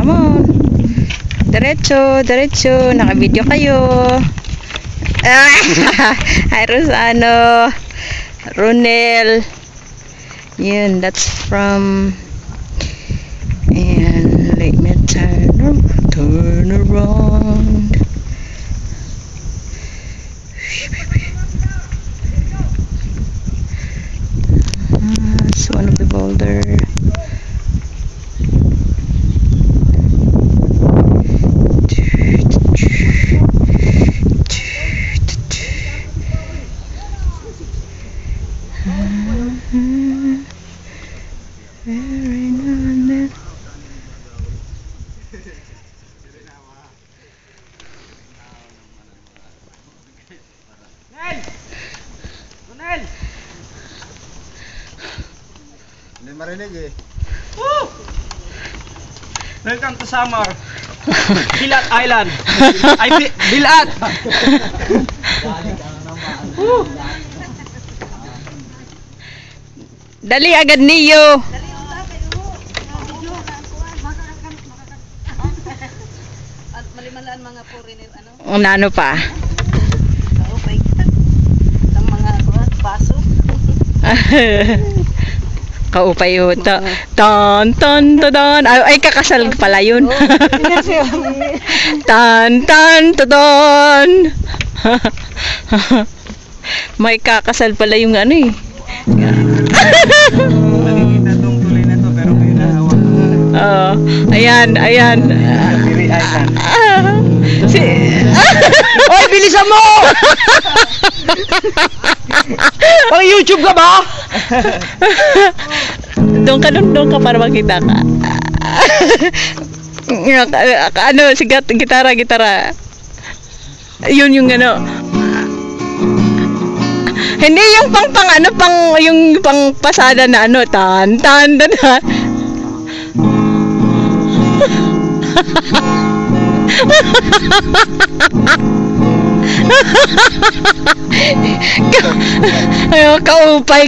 come on. Diretso, diretso. Naka-video kayo. Hi, Rosano. Ronel. Yun, that's from... And let me turn around. That's one of the boulder. Every now and then. Ronel! Hindi marinig eh. Woo! Welcome to summer. Bilat Island. Ay, Bilat! Woo! Dali agad niyo. At malimalaan mga foreigner ano? Ano pa? Kaupay kita. Ang mga baso. Kaupay ho. Tan tan tan. Ay kakasal pala yun. Tan tan tan. May kakasal pala yung ano eh. Nakikita tong tuloy na to pero may nahawak. Oo. Ayan, ayan. Siri Island. Si... Oy, bilisan mo! Pang YouTube ka ba? Doon ka para makita ka. Ano, sigat, gitara. Yun yung ano. Hindi yung yung pang pasada na ano, tan. Ayaw, kaupay.